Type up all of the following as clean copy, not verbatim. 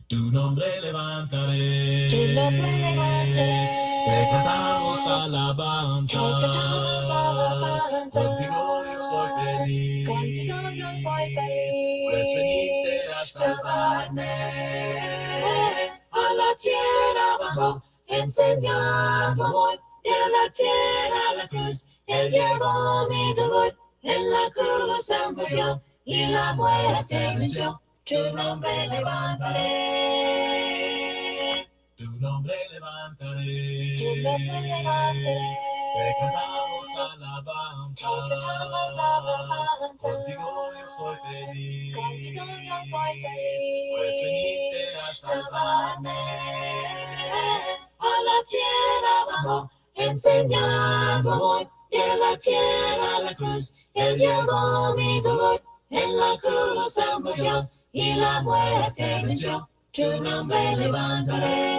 Tu nombre levantaré, Tu nombre levantaré, te cantamos alabanza, te cantamos alabanza. contigo yo soy Contigo yo soy feliz, pues viniste feliz. a salvarme. Salvarme a la tierra abajo, enseñar tu amor. De la tierra a la cruz, Él llevó mi dolor. En la cruz Él murió y la muerte venció. Tu nombre levantaré. Tu nombre levantaré, Tu nombre levantaré. te cantamos alabanza, Te cantamos alabanza. contigo yo soy feliz, Contigo yo soy feliz. pues viniste a salvarme. A la tierra abajo, enseñando amor. De la tierra a la cruz, Él llevó mi dolor. En la cruz Él murió y la muerte venció. Tu nombre levantaré.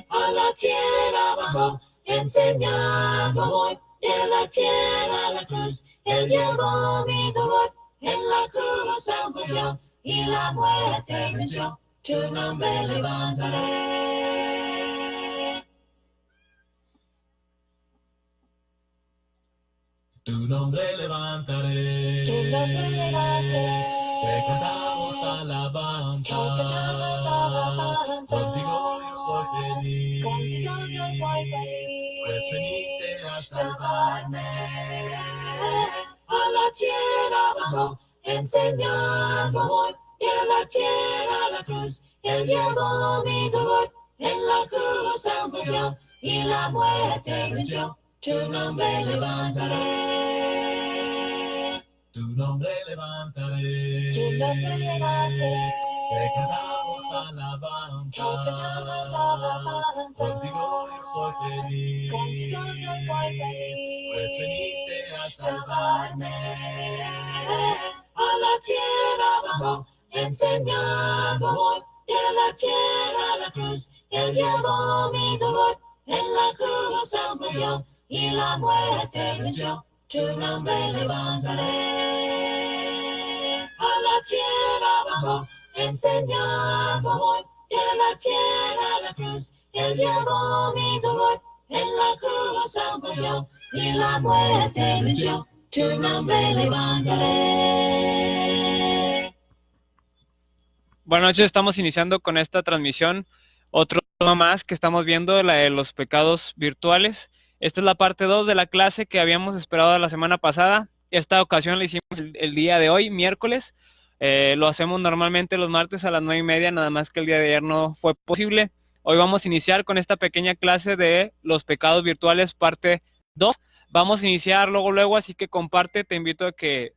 A la tierra abajo, enseñando amor. De la tierra a la cruz, Él llevó mi dolor. En la cruz Él murió y la muerte venció. Tu nombre levantaré. Tu nombre levantaré, Tu nombre levantaré. te cantamos alabanza, Te cantamos alabanza. contigo yo soy feliz, Contigo yo soy feliz. pues viniste a salvarme. A la tierra abajo, enseñando amor. De la tierra a la cruz, Él llevó mi dolor. En la cruz Él murió y la muerte venció. Tu nombre levantaré. Tu nombre levantaré, Tu nombre levantaré. te cantamos alabanza, Te cantamos alabanza. contigo yo soy feliz, Contigo yo soy feliz. pues viniste a salvarme. A la tierra abajo, enseñando amor. De la tierra a la cruz, Él llevó mi dolor. En la cruz Él murió y la muerte venció. Tu nombre levantaré. A la tierra abajo, enseñando amor. De la tierra a la cruz, Él llevó mi dolor. En la cruz Él murió y la muerte venció. Tu nombre levantaré. Buenas noches, estamos iniciando con esta transmisión otro tema más que estamos viendo, la de los pecados virtuales. Esta es la parte 2 de la clase que habíamos esperado la semana pasada. Esta ocasión la hicimos el día de hoy, miércoles. Lo hacemos normalmente los martes a las 9:30, nada más que el día de ayer no fue posible. Hoy vamos a iniciar con esta pequeña clase de los pecados virtuales, parte 2. Vamos a iniciar luego, así que comparte, te invito a que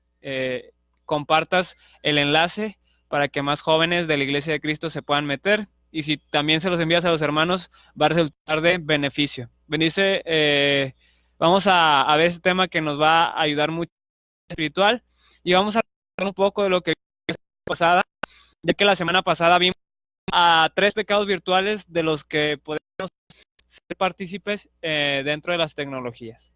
compartas el enlace para que más jóvenes de la Iglesia de Cristo se puedan meter, y si también se los envías a los hermanos, va a resultar de beneficio. Bendice, vamos a ver este tema que nos va a ayudar mucho espiritual, y vamos a hablar un poco de lo que vimos la semana pasada, ya que la semana pasada vimos a 3 pecados virtuales de los que podemos ser partícipes dentro de las tecnologías.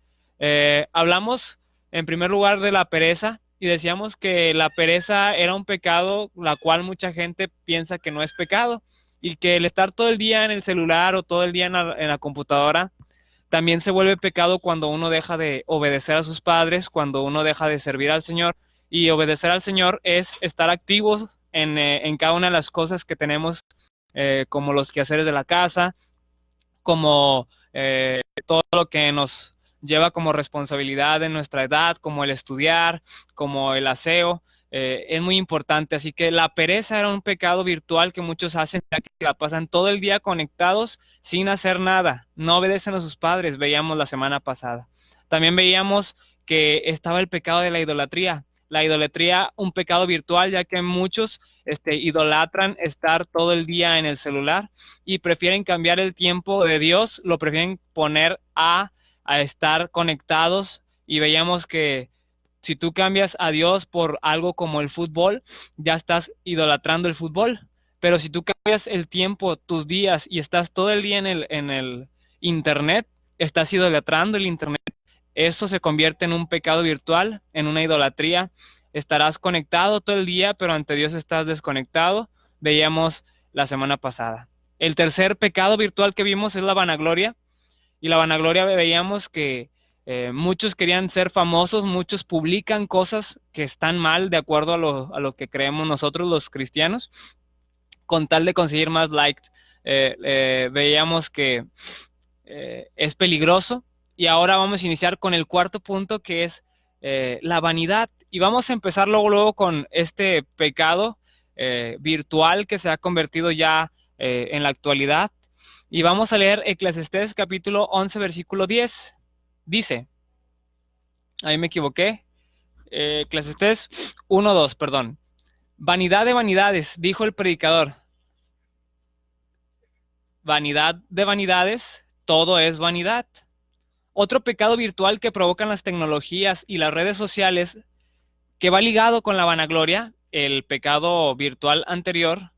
Hablamos en primer lugar de la pereza, y decíamos que la pereza era un pecado, la cual mucha gente piensa que no es pecado, y que el estar todo el día en el celular o todo el día en la computadora también se vuelve pecado cuando uno deja de obedecer a sus padres, cuando uno deja de servir al Señor. Y obedecer al Señor es estar activos en cada una de las cosas que tenemos, como los quehaceres de la casa, como todo lo que nos lleva como responsabilidad en nuestra edad, como el estudiar, como el aseo. Es muy importante. Así que la pereza era un pecado virtual que muchos hacen, ya que la pasan todo el día conectados sin hacer nada, no obedecen a sus padres, veíamos la semana pasada. También veíamos que estaba el pecado de la idolatría, un pecado virtual, ya que muchos idolatran estar todo el día en el celular y prefieren cambiar el tiempo de Dios, lo prefieren poner a estar conectados. Y veíamos que si tú cambias a Dios por algo como el fútbol, ya estás idolatrando el fútbol. Pero si tú cambias el tiempo, tus días, y estás todo el día en el internet, estás idolatrando el internet. Esto se convierte en un pecado virtual, en una idolatría. Estarás conectado todo el día, pero ante Dios estás desconectado. veíamos la semana pasada. El tercer pecado virtual que vimos es la vanagloria. Y la vanagloria veíamos que muchos querían ser famosos, muchos publican cosas que están mal de acuerdo a lo que creemos nosotros los cristianos, con tal de conseguir más likes. Veíamos que es peligroso. Y ahora vamos a iniciar con el cuarto punto, que es la vanidad. Y vamos a empezar luego con este pecado virtual que se ha convertido ya en la actualidad. Y vamos a leer Eclesiastés capítulo 11, versículo 10. Dice, ahí me equivoqué, Eclesiastés 1:2, perdón. Vanidad de vanidades, dijo el predicador. Vanidad de vanidades, todo es vanidad. Otro pecado virtual que provocan las tecnologías y las redes sociales, que va ligado con la vanagloria, el pecado virtual anterior,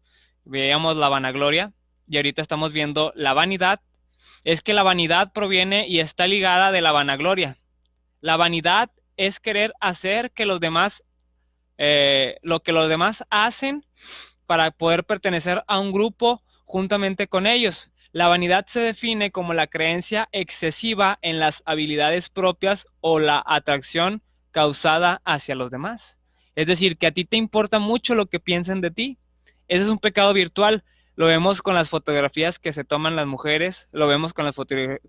veíamos la vanagloria, y ahorita estamos viendo la vanidad, es que la vanidad proviene y está ligada de la vanagloria. La vanidad es querer hacer que los demás, lo que los demás hacen para poder pertenecer a un grupo juntamente con ellos. La vanidad se define como la creencia excesiva en las habilidades propias o la atracción causada hacia los demás. Es decir, que a ti te importa mucho lo que piensen de ti. Ese es un pecado virtual. Lo vemos con las fotografías que se toman las mujeres, lo vemos con las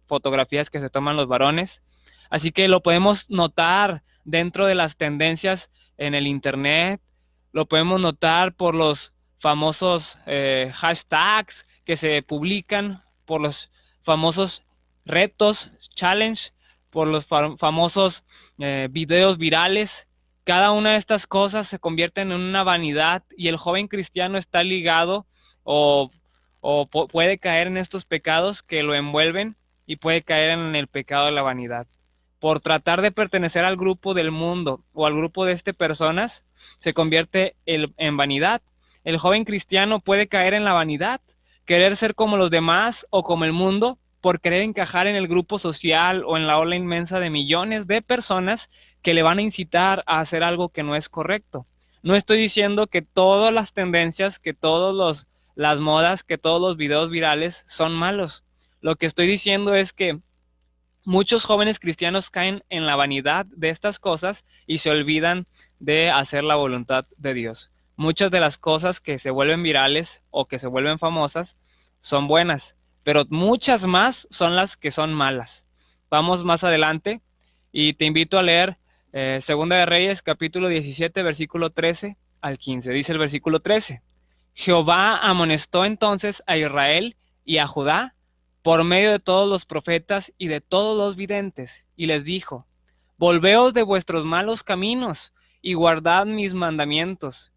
fotografías que se toman los varones. Así que lo podemos notar dentro de las tendencias en el internet, lo podemos notar por los famosos hashtags que se publican, por los famosos retos, challenge, por los famosos videos virales. Cada una de estas cosas se convierten en una vanidad y el joven cristiano está ligado o puede caer en estos pecados que lo envuelven y puede caer en el pecado de la vanidad. Por tratar de pertenecer al grupo del mundo o al grupo de personas, se convierte en vanidad. El joven cristiano puede caer en la vanidad, querer ser como los demás o como el mundo, por querer encajar en el grupo social o en la ola inmensa de millones de personas que le van a incitar a hacer algo que no es correcto. No estoy diciendo que todas las tendencias, que todas las modas, que todos los videos virales son malos. Lo que estoy diciendo es que muchos jóvenes cristianos caen en la vanidad de estas cosas y se olvidan de hacer la voluntad de Dios. Muchas de las cosas que se vuelven virales o que se vuelven famosas son buenas, pero muchas más son las que son malas. Vamos más adelante y te invito a leer Segunda de Reyes, capítulo 17, versículo 13 al 15. Dice el versículo 13, Jehová amonestó entonces a Israel y a Judá por medio de todos los profetas y de todos los videntes, y les dijo, volveos de vuestros malos caminos y guardad mis mandamientos.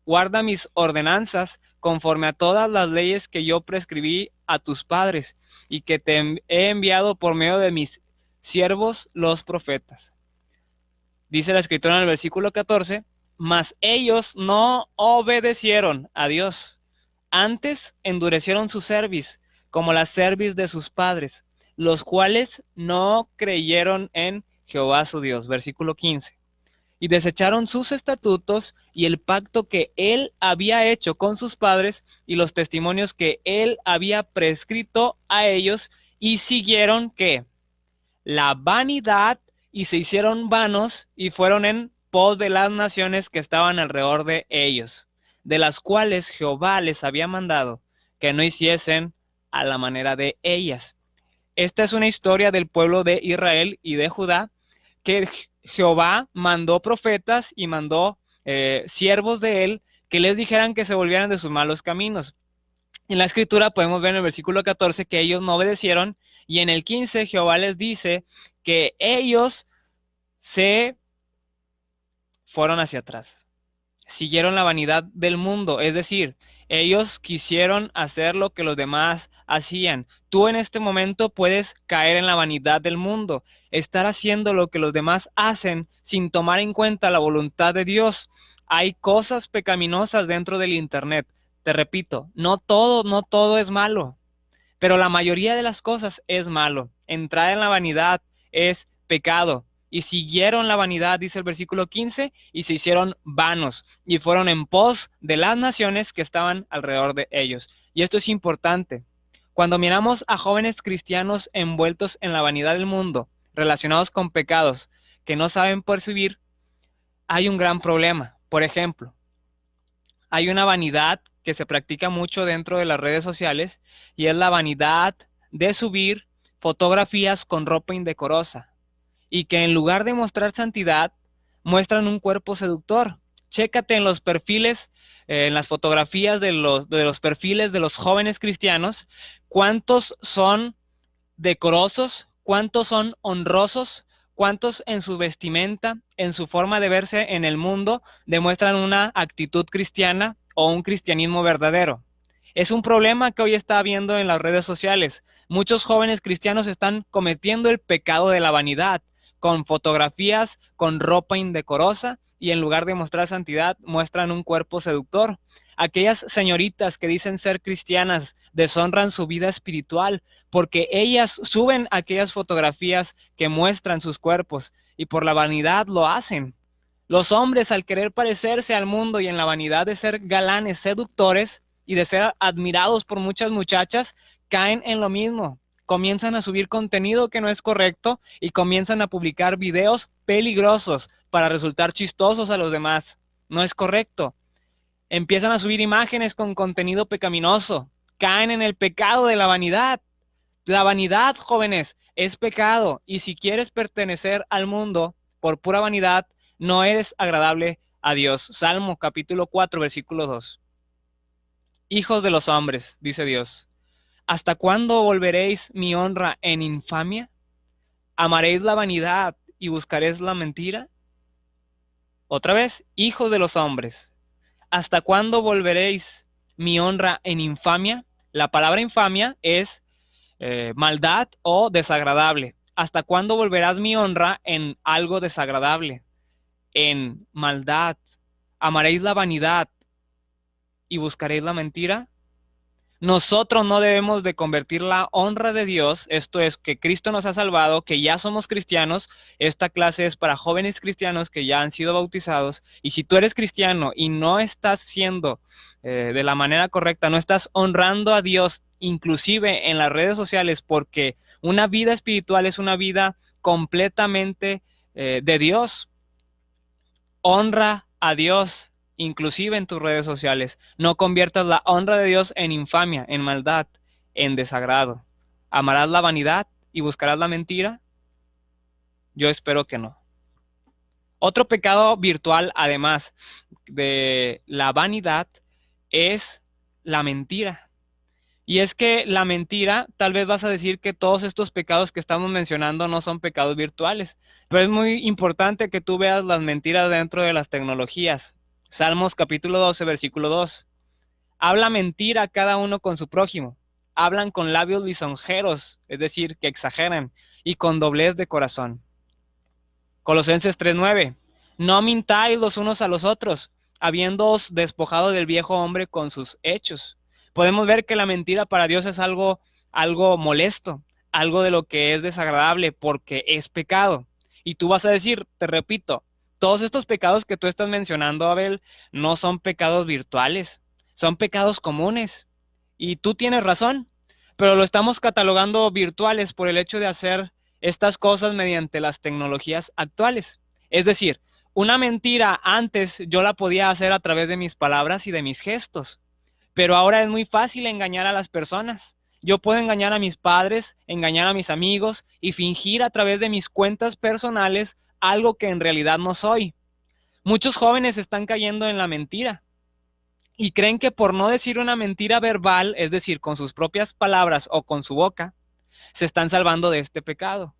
Guarda mis ordenanzas conforme a todas las leyes que yo prescribí a tus padres y que te he enviado por medio de mis siervos los profetas. Dice la escritura en el versículo 14, mas ellos no obedecieron a Dios, antes endurecieron su cerviz, como la cerviz de sus padres, los cuales no creyeron en Jehová su Dios. Versículo 15. Y desecharon sus estatutos y el pacto que él había hecho con sus padres y los testimonios que él había prescrito a ellos, y siguieron ¿qué? La vanidad, y se hicieron vanos y fueron en pos de las naciones que estaban alrededor de ellos, de las cuales Jehová les había mandado que no hiciesen a la manera de ellas. Esta es una historia del pueblo de Israel y de Judá, que Jehová mandó profetas y mandó siervos de él que les dijeran que se volvieran de sus malos caminos. En la escritura podemos ver en el versículo 14 que ellos no obedecieron, y en el 15 Jehová les dice que ellos se fueron hacia atrás, siguieron la vanidad del mundo, es decir, ellos quisieron hacer lo que los demás hacían. Tú en este momento puedes caer en la vanidad del mundo, estar haciendo lo que los demás hacen sin tomar en cuenta la voluntad de Dios. Hay cosas pecaminosas dentro del internet. Te repito, no todo es malo, pero la mayoría de las cosas es malo. Entrar en la vanidad es pecado. y siguieron la vanidad, dice el versículo 15, y se hicieron vanos, y fueron en pos de las naciones que estaban alrededor de ellos. Y esto es importante. Cuando miramos a jóvenes cristianos envueltos en la vanidad del mundo, relacionados con pecados que no saben percibir, hay un gran problema. Por ejemplo, hay una vanidad que se practica mucho dentro de las redes sociales, y es la vanidad de subir fotografías con ropa indecorosa, y que en lugar de mostrar santidad, muestran un cuerpo seductor. Chécate en los perfiles, en las fotografías de los perfiles de los jóvenes cristianos, cuántos son decorosos, cuántos son honrosos, cuántos en su vestimenta, en su forma de verse en el mundo, demuestran una actitud cristiana o un cristianismo verdadero. Es un problema que hoy está habiendo en las redes sociales. Muchos jóvenes cristianos están cometiendo el pecado de la vanidad, con fotografías, con ropa indecorosa, y en lugar de mostrar santidad, muestran un cuerpo seductor. Aquellas señoritas que dicen ser cristianas deshonran su vida espiritual porque ellas suben aquellas fotografías que muestran sus cuerpos, y por la vanidad lo hacen. Los hombres, al querer parecerse al mundo y en la vanidad de ser galanes seductores y de ser admirados por muchas muchachas, caen en lo mismo. Comienzan a subir contenido que no es correcto y comienzan a publicar videos peligrosos para resultar chistosos a los demás. No es correcto. Empiezan a subir imágenes con contenido pecaminoso. Caen en el pecado de la vanidad. La vanidad, jóvenes, es pecado, y si quieres pertenecer al mundo por pura vanidad, no eres agradable a Dios. Salmo capítulo 4, versículo 2. Hijos de los hombres, dice Dios, ¿hasta cuándo volveréis mi honra en infamia? ¿Amaréis la vanidad y buscaréis la mentira? Otra vez, hijos de los hombres, ¿hasta cuándo volveréis mi honra en infamia? La palabra infamia es maldad o desagradable. ¿Hasta cuándo volverás mi honra en algo desagradable? En maldad. ¿Amaréis la vanidad y buscaréis la mentira? Nosotros no debemos de convertir la honra de Dios, esto es, que Cristo nos ha salvado, que ya somos cristianos. Esta clase es para jóvenes cristianos que ya han sido bautizados, y si tú eres cristiano y no estás siendo de la manera correcta, no estás honrando a Dios, inclusive en las redes sociales, porque una vida espiritual es una vida completamente de Dios. Honra a Dios, inclusive en tus redes sociales. No conviertas la honra de Dios en infamia, en maldad, en desagrado. ¿Amarás la vanidad y buscarás la mentira? Yo espero que no. Otro pecado virtual, además de la vanidad, es la mentira. Y es que la mentira, tal vez vas a decir que todos estos pecados que estamos mencionando no son pecados virtuales, pero es muy importante que tú veas las mentiras dentro de las tecnologías. Salmos capítulo 12, versículo 2. Habla mentira cada uno con su prójimo. Hablan con labios lisonjeros, es decir, que exageran, y con doblez de corazón. Colosenses 3:9. No mintáis los unos a los otros, habiéndoos despojado del viejo hombre con sus hechos. Podemos ver que la mentira para Dios es algo molesto, algo de lo que es desagradable, porque es pecado. Y tú vas a decir, te repito, todos estos pecados que tú estás mencionando, Abel, no son pecados virtuales, son pecados comunes. Y tú tienes razón, pero lo estamos catalogando virtuales por el hecho de hacer estas cosas mediante las tecnologías actuales. Es decir, una mentira antes yo la podía hacer a través de mis palabras y de mis gestos, pero ahora es muy fácil engañar a las personas. Yo puedo engañar a mis padres, engañar a mis amigos y fingir a través de mis cuentas personales algo que en realidad no soy. Muchos jóvenes están cayendo en la mentira y creen que por no decir una mentira verbal, es decir, con sus propias palabras o con su boca, se están salvando de este pecado.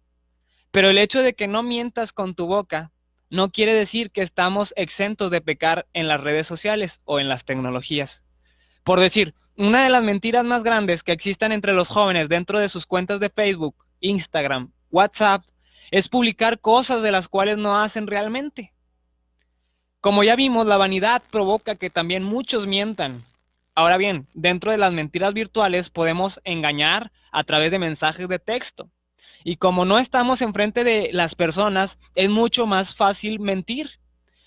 Pero el hecho de que no mientas con tu boca no quiere decir que estamos exentos de pecar en las redes sociales o en las tecnologías. Por decir, una de las mentiras más grandes que existen entre los jóvenes dentro de sus cuentas de Facebook, Instagram, WhatsApp, es publicar cosas de las cuales no hacen realmente. Como ya vimos, la vanidad provoca que también muchos mientan. Ahora bien, dentro de las mentiras virtuales podemos engañar a través de mensajes de texto. Y como no estamos enfrente de las personas, es mucho más fácil mentir.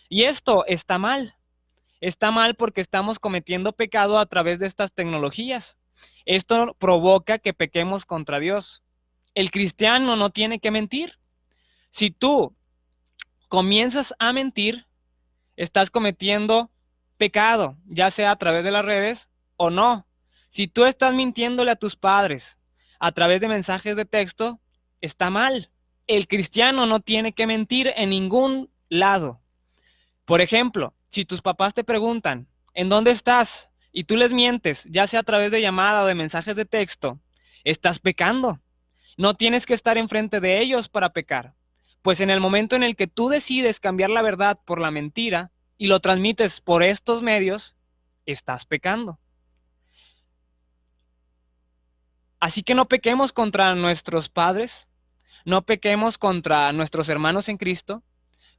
Y esto está mal. Está mal porque estamos cometiendo pecado a través de estas tecnologías. Esto provoca que pequemos contra Dios. El cristiano no tiene que mentir. Si tú comienzas a mentir, estás cometiendo pecado, ya sea a través de las redes o no. Si tú estás mintiéndole a tus padres a través de mensajes de texto, está mal. El cristiano no tiene que mentir en ningún lado. Por ejemplo, si tus papás te preguntan, ¿en dónde estás? Y tú les mientes, ya sea a través de llamada o de mensajes de texto, estás pecando. No tienes que estar enfrente de ellos para pecar. Pues en el momento en el que tú decides cambiar la verdad por la mentira y lo transmites por estos medios, estás pecando. Así que no pequemos contra nuestros padres, no pequemos contra nuestros hermanos en Cristo,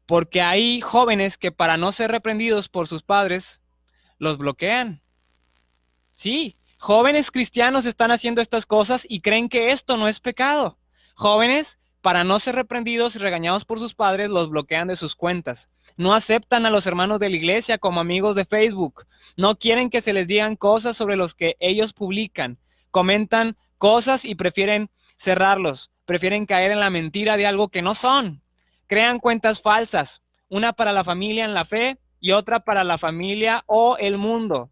porque hay jóvenes que para no ser reprendidos por sus padres, los bloquean. Sí, jóvenes cristianos están haciendo estas cosas y creen que esto no es pecado. Jóvenes, para no ser reprendidos y regañados por sus padres, los bloquean de sus cuentas. No aceptan a los hermanos de la iglesia como amigos de Facebook. No quieren que se les digan cosas sobre los que ellos publican. Comentan cosas y prefieren cerrarlos. Prefieren caer en la mentira de algo que no son. Crean cuentas falsas, una para la familia en la fe y otra para la familia o el mundo.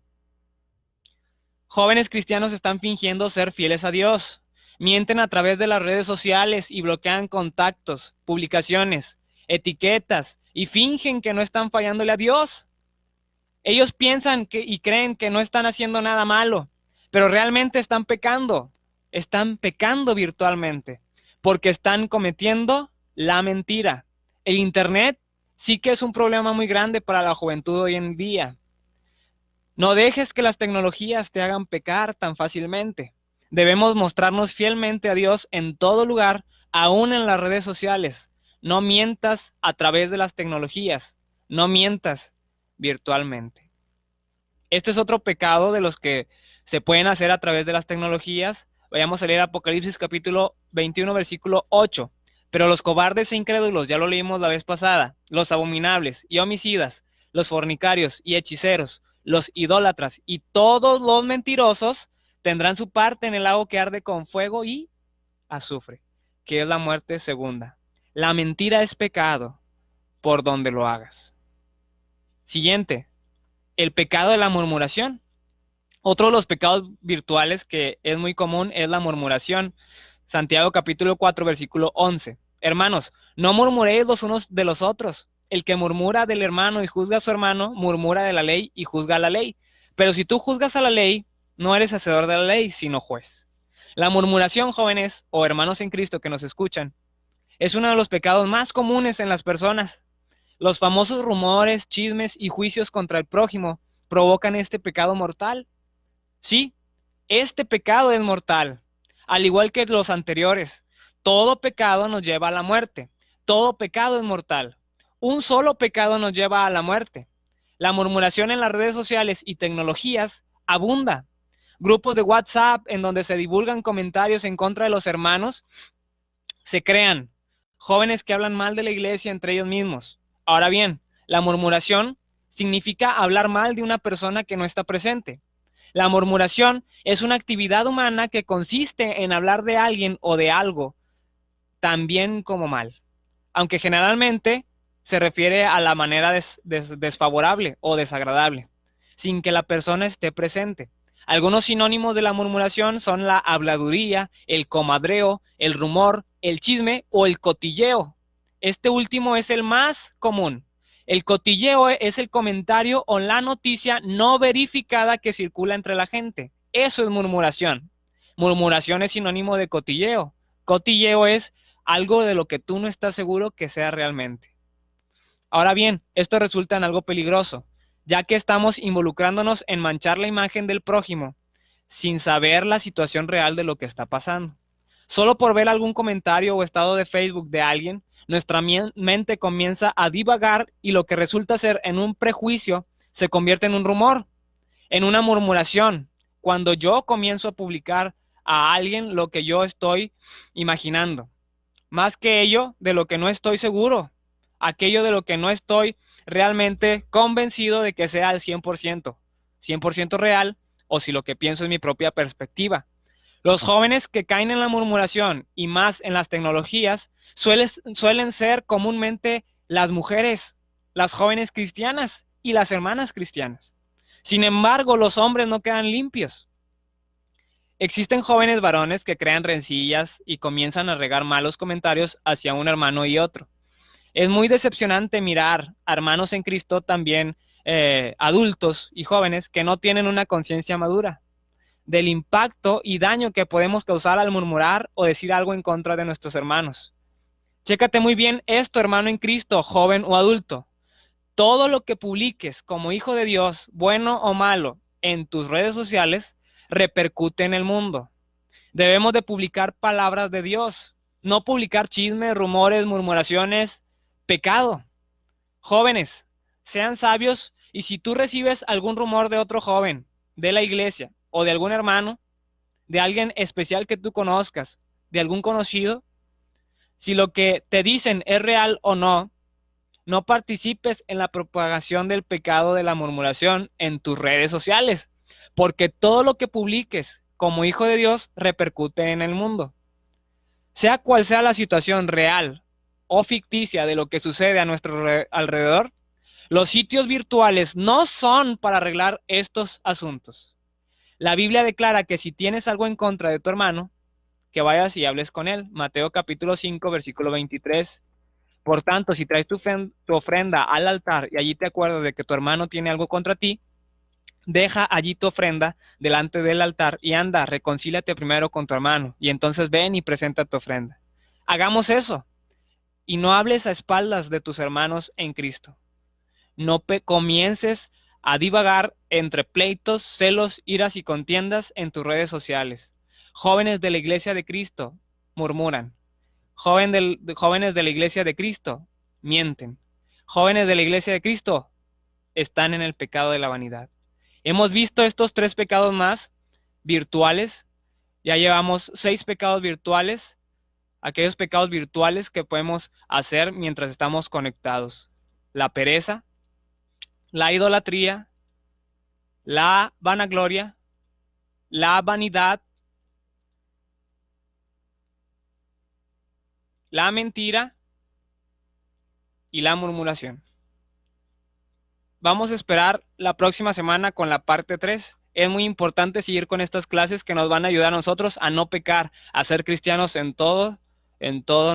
Jóvenes cristianos están fingiendo ser fieles a Dios. Mienten a través de las redes sociales y bloquean contactos, publicaciones, etiquetas y fingen que no están fallándole a Dios. Ellos piensan y creen que no están haciendo nada malo, pero realmente están pecando. Están pecando virtualmente porque están cometiendo la mentira. El Internet sí que es un problema muy grande para la juventud hoy en día. No dejes que las tecnologías te hagan pecar tan fácilmente. Debemos mostrarnos fielmente a Dios en todo lugar, aún en las redes sociales. No mientas a través de las tecnologías. No mientas virtualmente. Este es otro pecado de los que se pueden hacer a través de las tecnologías. Vayamos a leer Apocalipsis capítulo 21, versículo 8. Pero los cobardes e incrédulos, ya lo leímos la vez pasada, los abominables y homicidas, los fornicarios y hechiceros, los idólatras y todos los mentirosos tendrán su parte en el lago que arde con fuego y azufre, que es la muerte segunda. La mentira es pecado por donde lo hagas. Siguiente, el pecado de la murmuración. Otro de los pecados virtuales que es muy común es la murmuración. Santiago capítulo 4, versículo 11. Hermanos, no murmuréis los unos de los otros. El que murmura del hermano y juzga a su hermano, murmura de la ley y juzga a la ley. Pero si tú juzgas a la ley, no eres hacedor de la ley, sino juez. La murmuración, jóvenes o hermanos en Cristo que nos escuchan, es uno de los pecados más comunes en las personas. Los famosos rumores, chismes y juicios contra el prójimo provocan este pecado mortal. Sí, este pecado es mortal, al igual que los anteriores. Todo pecado nos lleva a la muerte. Todo pecado es mortal. Un solo pecado nos lleva a la muerte. La murmuración en las redes sociales y tecnologías abunda. Grupos de WhatsApp en donde se divulgan comentarios en contra de los hermanos se crean. Jóvenes que hablan mal de la iglesia entre ellos mismos. Ahora bien, la murmuración significa hablar mal de una persona que no está presente. La murmuración es una actividad humana que consiste en hablar de alguien o de algo tan bien como mal, aunque generalmente se refiere a la manera desfavorable o desagradable, sin que la persona esté presente. Algunos sinónimos de la murmuración son la habladuría, el comadreo, el rumor, el chisme o el cotilleo. Este último es el más común. El cotilleo es el comentario o la noticia no verificada que circula entre la gente. Eso es murmuración. Murmuración es sinónimo de cotilleo. Cotilleo es algo de lo que tú no estás seguro que sea realmente. Ahora bien, esto resulta en algo peligroso, ya que estamos involucrándonos en manchar la imagen del prójimo sin saber la situación real de lo que está pasando. Solo por ver algún comentario o estado de Facebook de alguien, nuestra mente comienza a divagar y lo que resulta ser en un prejuicio se convierte en un rumor, en una murmuración. Cuando yo comienzo a publicar a alguien lo que yo estoy imaginando. más que ello de lo que no estoy seguro, aquello de lo que no estoy realmente convencido de que sea al 100% real, o si lo que pienso es mi propia perspectiva. Los jóvenes que caen en la murmuración y más en las tecnologías suelen ser comúnmente las mujeres, las jóvenes cristianas y las hermanas cristianas. Sin embargo, los hombres no quedan limpios. Existen jóvenes varones que crean rencillas y comienzan a regar malos comentarios hacia un hermano y otro. Es muy decepcionante mirar a hermanos en Cristo también adultos y jóvenes que no tienen una conciencia madura del impacto y daño que podemos causar al murmurar o decir algo en contra de nuestros hermanos. Chécate muy bien esto, hermano en Cristo, joven o adulto. Todo lo que publiques como hijo de Dios, bueno o malo, en tus redes sociales, repercute en el mundo. Debemos de publicar palabras de Dios, no publicar chismes, rumores, murmuraciones, pecado. Jóvenes, sean sabios, y si tú recibes algún rumor de otro joven, de la iglesia, o de algún hermano, de alguien especial que tú conozcas, de algún conocido, si lo que te dicen es real o no, no participes en la propagación del pecado de la murmuración en tus redes sociales, porque todo lo que publiques como hijo de Dios repercute en el mundo. Sea cual sea la situación real o ficticia de lo que sucede a nuestro alrededor, los sitios virtuales no son para arreglar estos asuntos. La Biblia declara que si tienes algo en contra de tu hermano, que vayas y hables con él. Mateo capítulo 5, versículo 23. Por tanto, si traes tu ofrenda al altar y allí te acuerdas de que tu hermano tiene algo contra ti, deja allí tu ofrenda delante del altar y anda, reconcíliate primero con tu hermano y entonces ven y presenta tu ofrenda. Hagamos eso y no hables a espaldas de tus hermanos en Cristo. No comiences a divagar entre pleitos, celos, iras y contiendas en tus redes sociales. Jóvenes de la iglesia de Cristo murmuran. Jóvenes de la iglesia de Cristo mienten. Jóvenes de la iglesia de Cristo están en el pecado de la vanidad. Hemos visto estos 3 pecados más virtuales. Ya llevamos 6 pecados virtuales. Aquellos pecados virtuales que podemos hacer mientras estamos conectados. La pereza, la idolatría, la vanagloria, la vanidad, la mentira y la murmuración. Vamos a esperar la próxima semana con la parte 3. Es muy importante seguir con estas clases que nos van a ayudar a nosotros a no pecar, a ser cristianos en todo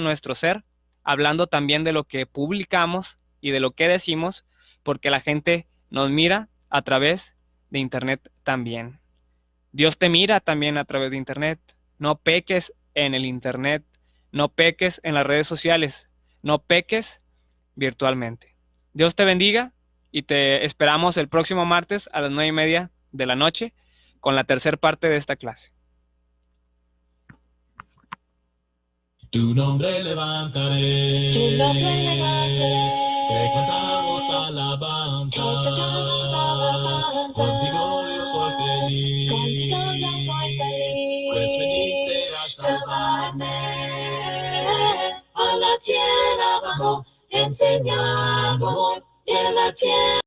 nuestro ser, hablando también de lo que publicamos y de lo que decimos, porque la gente nos mira a través de internet también. Dios te mira también a través de internet. No peques en el internet, no peques en las redes sociales, no peques virtualmente. Dios te bendiga y te esperamos el próximo martes a las 9:30 de la noche con la tercera parte de esta clase. Tu nombre levantaré, Tu nombre levantaré. te cantamos alabanza, contigo yo soy feliz, Contigo yo soy feliz. pues viniste a salvarme. A la tierra bajo, enseñando amor, y en la tierra